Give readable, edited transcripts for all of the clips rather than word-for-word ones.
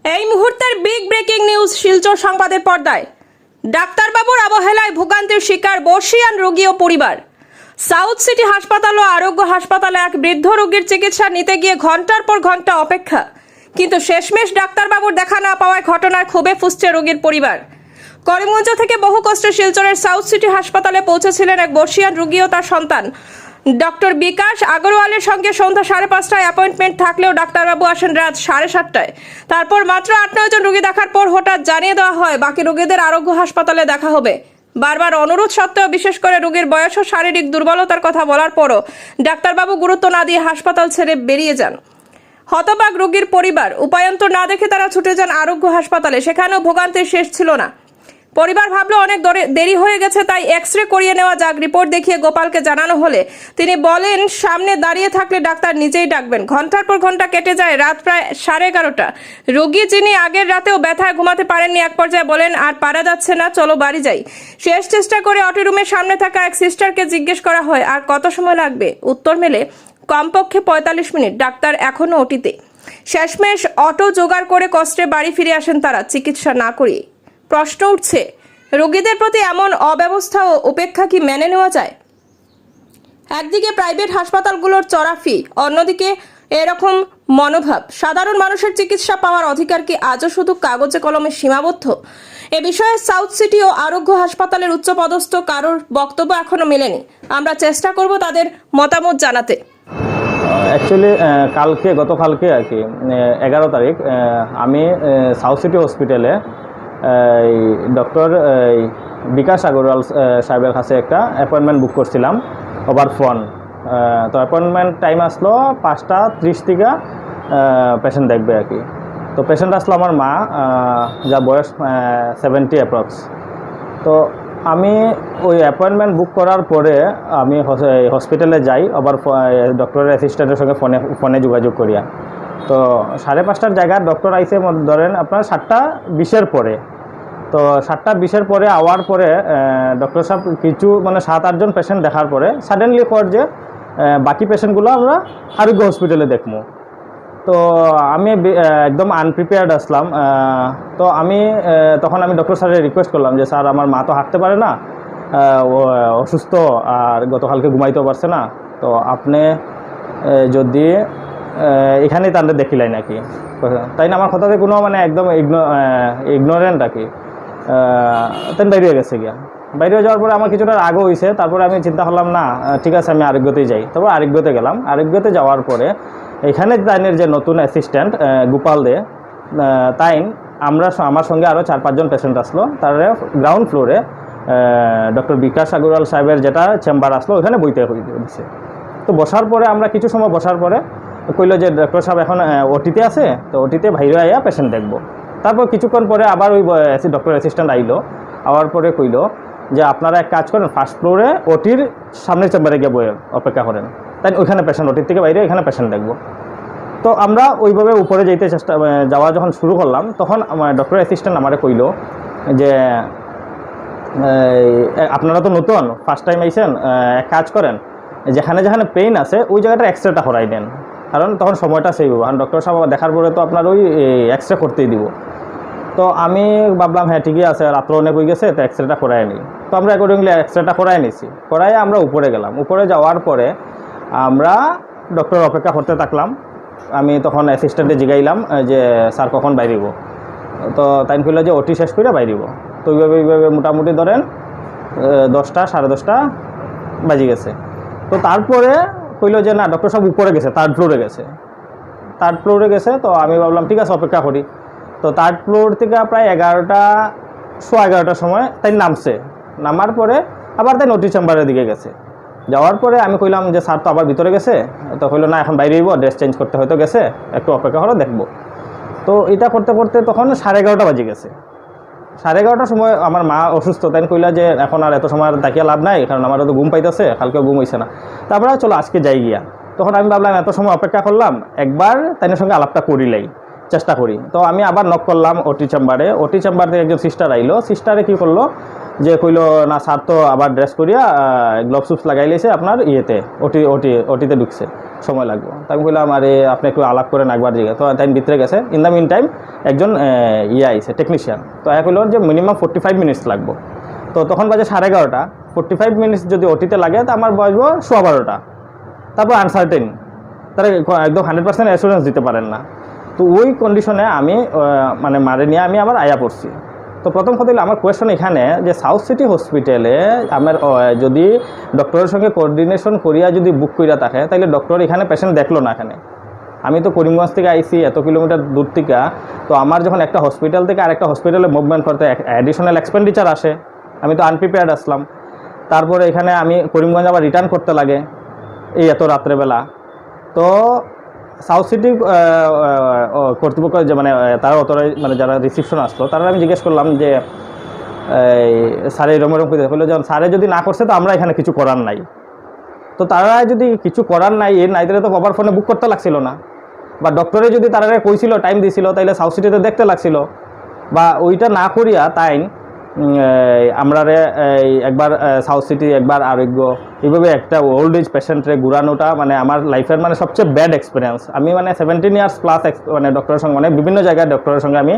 এই মুহূর্তের big breaking news Silchar সংবাদের পর্দায়। ডাক্তারবাবুর অবহেলায় ভোগান্তির শিকার বর্ষিয়ান রোগী ও পরিবার। সাউথ সিটি হাসপাতাল ও আরোগ্য হাসপাতালে এক বৃদ্ধ রোগীর চিকিৎসা নিতে গিয়ে ঘন্টার পর ঘন্টা অপেক্ষা, কিন্তু শেষমেশ ডাক্তারবাবুর দেখা না পাওয়ায় ঘটনায় ক্ষোভে ফুঁসছে রোগীর পরিবার। করিমগঞ্জ থেকে বহু কষ্টে শিলচরের সাউথ সিটি হাসপাতালে পৌঁছেছিলেন এক বর্ষিয়ান রোগী ও তার সন্তান। ডক্টর বিকাশ আগরওয়ালের সঙ্গে সন্ধ্যা 5:30টায় অ্যাপয়েন্টমেন্ট থাকলেও ডাক্তারবাবু আসেন রাত 7:30টায়। তারপর মাত্র 8-9 জন রোগী দেখার পর হঠাৎ জানিয়ে দেওয়া হয় বাকি রোগীদের আরোগ্য হাসপাতালে দেখা হবে। বারবার অনুরোধ সত্ত্বেও, বিশেষ করে রোগীর বয়স ও শারীরিক দুর্বলতার কথা বলার পরও ডাক্তারবাবু গুরুত্ব না দিয়ে হাসপাতাল ছেড়ে বেরিয়ে যান। হতবাক রোগীর পরিবার। উপায়ন্তর না দেখে তারা ছুটে যান আরোগ্য হাসপাতালে। সেখানেও ভোগান্তির শেষ ছিল না। পরিবার ভাবলো অনেক দেরি হয়ে গেছে, তাই এক্স-রে করিয়ে নেওয়া যাক। রিপোর্ট দেখিয়ে গোপালকে জানানো হলে তিনি বলেন সামনে দাঁড়িয়ে থাকলে ডাক্তার নিজেই ডাকবেন। ঘন্টার পর ঘন্টা কেটে যায়, রাত প্রায় 11:30। রোগী যিনি আগের রাতেও ব্যথায় ঘুমাতে পারেননি, এক পর্যায়ে বলেন আর পারা যাচ্ছে না, চলো বাড়ি যাই। শেষ চেষ্টা করে অটো রুমের সামনে থাকা এক সিস্টারকে জিজ্ঞেস করা হয় আর কত সময় লাগবে। উত্তর মেলে কমপক্ষে 45 মিনিট। ডাক্তার এখনো ওটিতে। শেষমেশ অটো জোগাড় করে কষ্টে বাড়ি ফিরে আসেন তারা, চিকিৎসা না করিয়ে। প্রশ্ন উঠছে, রোগীদের প্রতি এমন অব্যবস্থা ও উপেক্ষা কি মেনে নেওয়া যায়? একদিকে প্রাইভেট হাসপাতালগুলোর চড়া ফি, অন্যদিকে এরকম মনোভাব। সাধারণ মানুষের চিকিৎসা পাওয়ার অধিকার কি আজও শুধু কাগজে কলমে সীমাবদ্ধ? এ বিষয়ে সাউথ সিটি ও আরোগ্য হাসপাতালের উচ্চপদস্থ কারোর বক্তব্য এখনো মেলেনি। আমরা চেষ্টা করব তাদের মতামত জানাতে। অ্যাকচুয়ালি গতকালকে আর কি 11 তারিখ আমি সাউথ সিটি হসপিটালে ডক্টর বিকাশ আগরওয়াল সাহেবের কাছে একটা অ্যাপয়েন্টমেন্ট বুক করছিলাম ওভার ফোন। তো অ্যাপয়েন্টমেন্ট টাইম আসলো 5:30 থেকে পেশেন্ট দেখবে আর কি। তো পেশেন্ট আসলো আমার মা, যার বয়স 70 অ্যাপ্রক্স। তো আমি ওই অ্যাপয়েন্টমেন্ট বুক করার পরে আমি হসপিটালে যাই, আবার ডক্টরের অ্যাসিস্ট্যান্টের সঙ্গে ফোনে যোগাযোগ করিয়া। তো 5:30টার জায়গায় ডক্টর আইসে ধরেন আপনার 7:20-এর পরে। তো 7:20-এর পরে আওয়ার পরে ডক্টর সাহেব কিছু 7-8 জন পেশেন্ট দেখার পরে সাডেনলি কর যে বাকি পেশেন্টগুলো আমরা আরোগ্য হসপিটালে দেখবো। তো আমি একদম আনপ্রিপেয়ার্ড আসলাম। তো তখন আমি ডক্টর স্যারের রিকোয়েস্ট করলাম যে স্যার, আমার মা তো হাঁটতে পারে না, ও অসুস্থ, আর গতকালকে ঘুমাইতেও পারছে না। তো আপনি যদি এখানেই তাদের দেখিলাই নাকি, তাই না? আমার কথাতে কোনো একদম ইগনোরেন্ট আর কি। তেন বাইরে গেছে গিয়া। বাইরে যাওয়ার পরে আমার কিছুটা রাগও হয়েছে। তারপরে আমি চিন্তা করলাম না, ঠিক আছে, আমি আরোগ্যতেই যাই। তারপর আরোগ্যতে গেলাম। আরোগ্যতে যাওয়ার পরে এখানে তাইনের যে নতুন অ্যাসিস্ট্যান্ট গোপাল দে, আমার সঙ্গে আরও 4-5 জন পেশেন্ট আসলো। তার গ্রাউন্ড ফ্লোরে ডক্টর বিকাশ আগরওয়াল সাহেবের যেটা চেম্বার আসলো, ওখানে বইতে দিচ্ছে। তো বসার পরে আমরা কিছু সময় বসার পরে কইল যে ডক্টর সাহেব এখন ওটিতে আছে, তো ওটিতে বাইরে আইয়া পেশেন্ট দেখবো। তারপর কিছুক্ষণ পরে আবার ওই ডক্টর অ্যাসিস্ট্যান্ট আইলো। আওয়ার পরে কইল যে আপনারা এক কাজ করেন, ফার্স্ট ফ্লোরে ওটির সামনের চেম্বারে গিয়ে বয়ে অপেক্ষা করেন, তাই ওইখানে পেশেন্ট, ওটির থেকে বাইরে এখানে পেশেন্ট দেখবো। তো আমরা ওইভাবে উপরে যাওয়া যখন শুরু করলাম, তখন আমার ডক্টর অ্যাসিস্ট্যান্ট আমারে কইল যে আপনারা তো নতুন, ফার্স্ট টাইম আইসেন, এক কাজ করেন, যেখানে যেখানে পেইন আছে ওই জায়গাটা এক্সরেটা করাই দেন, কারণ তখন সময়টা সেভ হবে। কারণ ডক্টর সাহেব দেখার পরে তো আপনার ওই এক্সরে করতেই দিব। তো আমি ভাবলাম হ্যাঁ ঠিকই আছে, রাত্র অনেক হয়ে গেছে, তো এক্সরেটা করাই নিই। তো আমরা অ্যাকর্ডিংলি এক্সরেটা করাই নিছি। করাই আমরা উপরে গেলাম। উপরে যাওয়ার পরে আমরা ডক্টর অপেক্ষা করতে থাকলাম। আমি তখন অ্যাসিস্ট্যান্টে জিগাইলাম যে স্যার কখন বাইরিব। তো তাই কইল যে ওটি শেষ করে বাইরিব। তো এইভাবে মোটামুটি ধরেন 10টা 10:30 বাজে গেছে। তো তারপরে কইল যে না, ডক্টর সাহেব উপরে গেছে, 3rd ফ্লোরে গেছে। 3rd ফ্লোরে গেছে। তো আমি ভাবলাম ঠিক আছে, অপেক্ষা করি। তো 3rd ফ্লোর থেকে প্রায় 11টার সময় তাই নামছে। নামার পরে আবার তাই ওটি চেম্বারের দিকে গেছে। যাওয়ার পরে আমি কইলাম যে স্যার তো আবার ভিতরে গেছে। তো কইল না, এখন বাইরে হইব, ড্রেস চেঞ্জ করতে হয়তো গেছে, একটু অপেক্ষা করে দেখবো। তো এটা করতে করতে তখন 11:30 বাজে গেছে। 11:30টার সময় আমার মা অসুস্থ, তাই কইলা যে এখন আর এত সময় তাকিয়ে লাভ নাই, কারণ আমারও তো ঘুম পাইতেছে, কালকেও ঘুম হইছে না। তারপরে চলো আজকে যাই গিয়া। তখন আমি ভাবলাম এত সময় অপেক্ষা করলাম, একবার তাইনের সঙ্গে আলাপটা করিলাই, চেষ্টা করি। তো আমি আবার নক করলাম ওটি চেম্বারে। ওটি চেম্বার থেকে একজন সিস্টার আইলো। সিস্টারে কী করলো, যে কইল না স্যার তো আবার ড্রেস করিয়া গ্লোভস উপস লাগাই লাইছে আপনার ইয়েতে ওটিতে ঢুকছে, সময় লাগবে। তো আমি কইলাম আরে আপনি একটু আলাপ করেন একবার জিগে। তো তাই ভিতরে গেছে। ইন দ্য মিন টাইম একজন আইছে টেকনিশিয়ান। তো কইল যে মিনিমাম 45 মিনিটস লাগবে। তো তখন বাজে 11:30। 45 মিনিটস যদি ওটিতে লাগে তো আমার বসবো 12:15। তারপর আনসার্টেন, তারা একদম 100% অ্যাসুরেন্স দিতে পারেন না। তো ওই কন্ডিশনে আমি মানে মারে নিয়ে আমি আবার আয়া পড়ছি। তো প্রথম কথা হলো আমার কোয়েশন এখানে যে সাউথ সিটি হসপিটালে আমার যদি ডক্টরের সঙ্গে কোঅর্ডিনেশন করিয়া যদি বুক করিয়া থাকে তাহলে ডক্টর এখানে পেশেন্ট দেখলো না। এখানে আমি তো করিমগঞ্জ থেকে আইসি, এত কিলোমিটার দূর থেকে। তো আমার যখন একটা হসপিটাল থেকে আরেকটা হসপিটালে মুভমেন্ট করতে অ্যাডিশনাল এক্সপেন্ডিচার আসে, আমি তো আনপ্রিপেয়ার্ড আসলাম। তারপরে এখানে আমি করিমগঞ্জ আবার রিটার্ন করতে লাগে এই এত রাত্রেবেলা। তো সাউথ সিটি কর্তৃপক্ষ যে মানে তারা অতরাই মানে যারা রিসিপশন আসলো তারা আমি জিজ্ঞেস করলাম যে স্যারে এরম করে বললো যেমন স্যারে যদি না করছে তো আমরা এখানে কিছু করার নাই। তো তারা যদি কিছু করার নাই এর নাই তাহলে তো প্রপার ফোনে বুক করতে লাগছিল না, বা ডক্টরে যদি তারা কইছিল টাইম দিছিল তাইলে সাউথ সিটিতে দেখতে লাগছিল, বা ওইটা না করিয়া তাই আমরা একবার সাউথ সিটি একবার আরোগ্য এইভাবে একটা ওল্ড এজ পেশেন্টরে ঘুরানোটা মানে আমার লাইফের মানে সবচেয়ে ব্যাড এক্সপিরিয়েন্স। আমি মানে 17 ইয়ার্স প্লাস মানে ডক্টরের সঙ্গে মানে বিভিন্ন জায়গায় ডক্টরের সঙ্গে আমি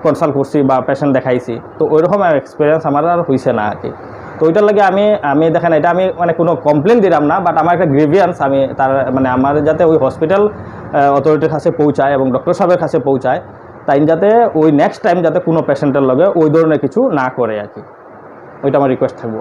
কনসাল্ট করছি বা পেশেন্ট দেখাইছি। তো ওইরকম এক্সপিরিয়েন্স আমার আর হয়েছে না আর কি। তো ওইটার লাগে আমি দেখেন এটা আমি মানে কোনো কমপ্লেন দিলাম না, বাট আমার একটা গ্রিভিয়েন্স আমি তার মানে আমার যাতে ওই হসপিটাল অথরিটির কাছে পৌঁছায় এবং ডক্টর সাহেবের কাছে পৌঁছায়, তাই যাতে ওই নেক্সট টাইম যাতে কোনো পেশেন্টের লগে ওই ধরনের কিছু না করে আর কি, ওইটা আমার রিকোয়েস্ট থাকবো।